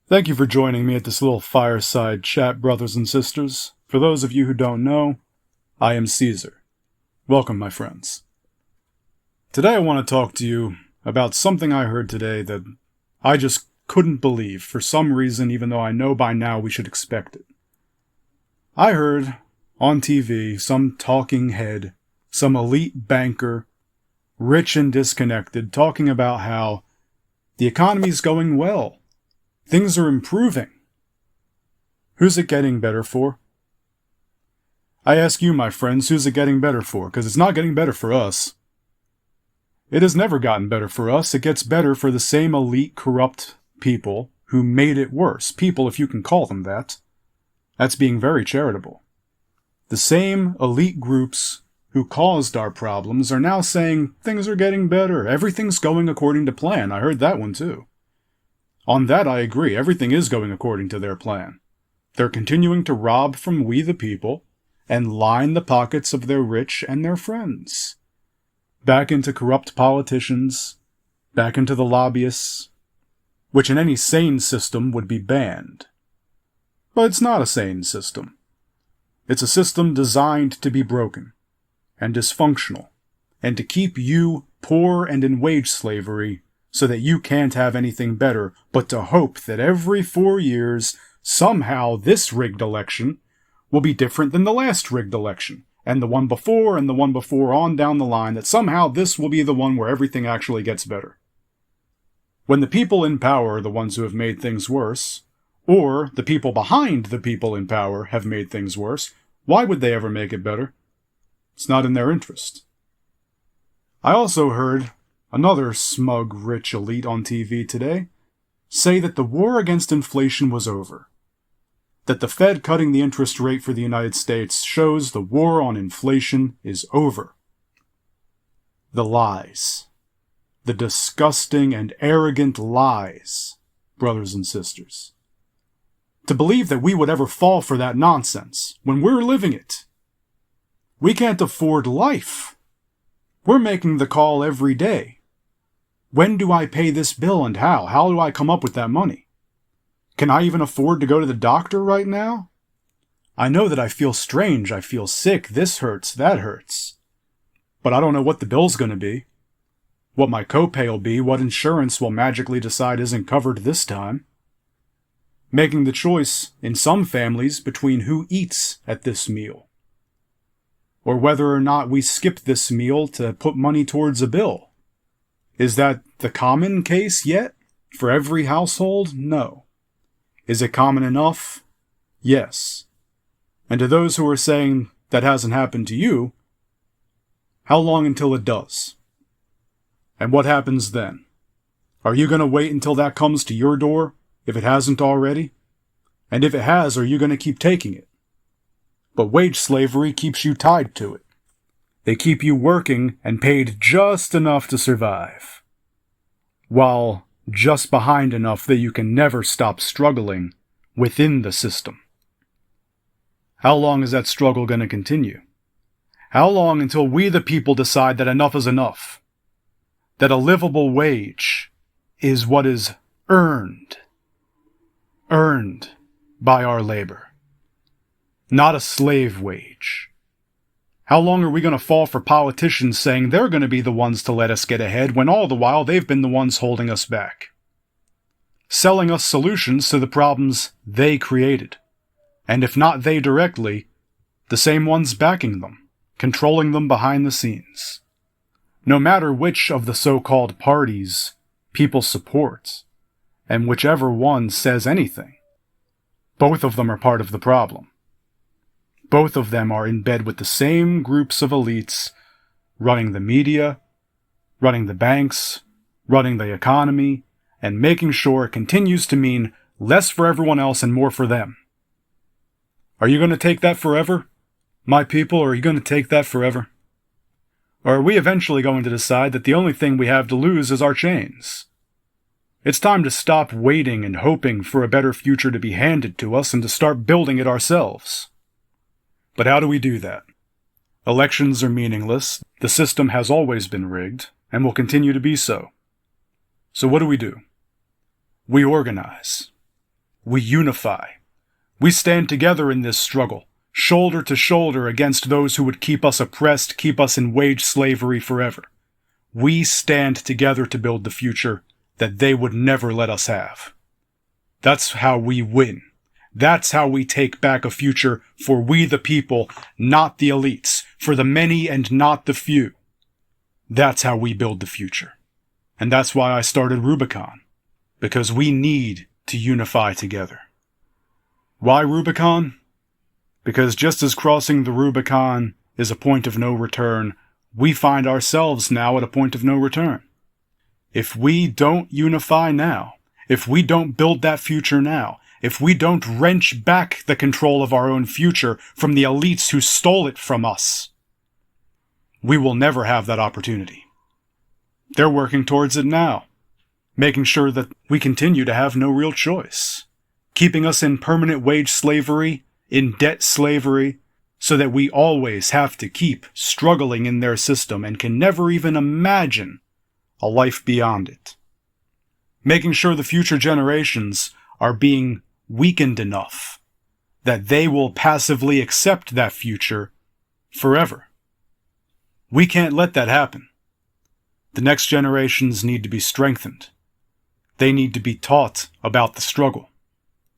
Thank you for joining me at this little fireside chat, brothers and sisters. For those of you who don't know, I am Caesar. Welcome, my friends. Today I want to talk to you about something I heard today that I just couldn't believe for some reason, even though I know by now we should expect it. I heard on TV some talking head, some elite banker, rich and disconnected, talking about how the economy's going well. Things are improving. Who's it getting better for? I ask you, my friends, who's it getting better for? Because it's not getting better for us. It has never gotten better for us. It gets better for the same elite, corrupt people who made it worse. People, if you can call them that. That's being very charitable. The same elite groups who caused our problems are now saying things are getting better. Everything's going according to plan. I heard that one too. On that I agree, everything is going according to their plan. They're continuing to rob from we the people and line the pockets of their rich and their friends. Back into corrupt politicians, back into the lobbyists, which in any sane system would be banned. But it's not a sane system. It's a system designed to be broken and dysfunctional, and to keep you poor and in wage slavery so that you can't have anything better, but to hope that every 4 years, somehow this rigged election will be different than the last rigged election, and the one before, and the one before on down the line, that somehow this will be the one where everything actually gets better. When the people in power are the ones who have made things worse, or the people behind the people in power have made things worse, why would they ever make it better? It's not in their interest. I also heard another smug, rich elite on TV today say that the war against inflation was over. That the Fed cutting the interest rate for the United States shows the war on inflation is over. The lies. The disgusting and arrogant lies, brothers and sisters. To believe that we would ever fall for that nonsense when we're living it. We can't afford life. We're making the call every day. When do I pay this bill and how? How do I come up with that money? Can I even afford to go to the doctor right now? I know that I feel strange, I feel sick, this hurts, that hurts. But I don't know what the bill's going to be. What my copay will be, what insurance will magically decide isn't covered this time. Making the choice, in some families, between who eats at this meal. Or whether or not we skip this meal to put money towards a bill. Is that the common case yet? For every household? No. Is it common enough? Yes. And to those who are saying that hasn't happened to you, how long until it does? And what happens then? Are you going to wait until that comes to your door, if it hasn't already? And if it has, are you going to keep taking it? But wage slavery keeps you tied to it. They keep you working and paid just enough to survive, while just behind enough that you can never stop struggling within the system. How long is that struggle going to continue? How long until we the people decide that enough is enough? That a livable wage is what is earned by our labor, not a slave wage. How long are we going to fall for politicians saying they're going to be the ones to let us get ahead when all the while they've been the ones holding us back? Selling us solutions to the problems they created. And if not they directly, the same ones backing them, controlling them behind the scenes. No matter which of the so-called parties people support, and whichever one says anything, both of them are part of the problem. Both of them are in bed with the same groups of elites running the media, running the banks, running the economy, and making sure it continues to mean less for everyone else and more for them. Are you going to take that forever, my people, or are you going to take that forever? Or are we eventually going to decide that the only thing we have to lose is our chains? It's time to stop waiting and hoping for a better future to be handed to us and to start building it ourselves. But how do we do that? Elections are meaningless, the system has always been rigged, and will continue to be so. So what do? We organize. We unify. We stand together in this struggle, shoulder to shoulder against those who would keep us oppressed, keep us in wage slavery forever. We stand together to build the future that they would never let us have. That's how we win. That's how we take back a future for we the people, not the elites, for the many and not the few. That's how we build the future. And that's why I started Rubicon, because we need to unify together. Why Rubicon? Because just as crossing the Rubicon is a point of no return, we find ourselves now at a point of no return. If we don't unify now, if we don't build that future now, if we don't wrench back the control of our own future from the elites who stole it from us, we will never have that opportunity. They're working towards it now, making sure that we continue to have no real choice, keeping us in permanent wage slavery, in debt slavery, so that we always have to keep struggling in their system and can never even imagine a life beyond it. Making sure the future generations are being weakened enough that they will passively accept that future forever. We can't let that happen. The next generations need to be strengthened. They need to be taught about the struggle.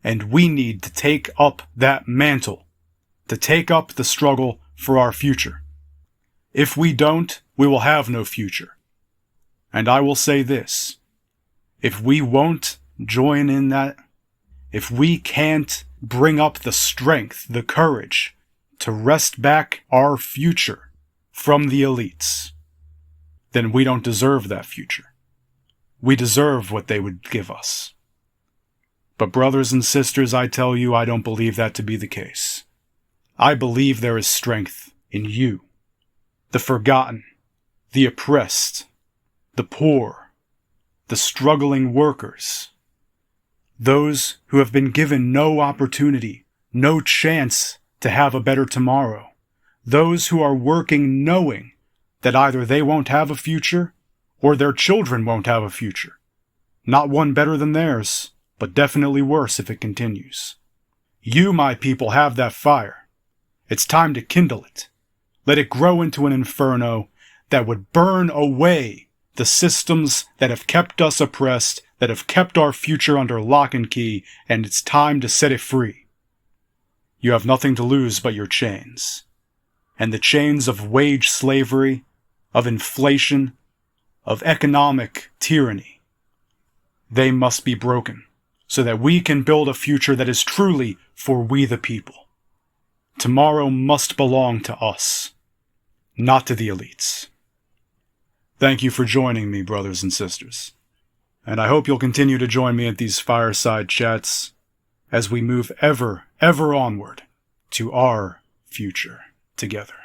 And we need to take up that mantle, to take up the struggle for our future. If we don't, we will have no future. And I will say this, if we won't join in that, if we can't bring up the strength, the courage to wrest back our future from the elites, then we don't deserve that future. We deserve what they would give us. But brothers and sisters, I tell you, I don't believe that to be the case. I believe there is strength in you, the forgotten, the oppressed, the poor, the struggling workers, those who have been given no opportunity, no chance to have a better tomorrow, those who are working knowing that either they won't have a future or their children won't have a future. Not one better than theirs, but definitely worse if it continues. You, my people, have that fire. It's time to kindle it. Let it grow into an inferno that would burn away the systems that have kept us oppressed, that have kept our future under lock and key, and it's time to set it free. You have nothing to lose but your chains. And the chains of wage slavery, of inflation, of economic tyranny, they must be broken so that we can build a future that is truly for we the people. Tomorrow must belong to us, not to the elites. Thank you for joining me, brothers and sisters. And I hope you'll continue to join me at these fireside chats as we move ever onward to our future together.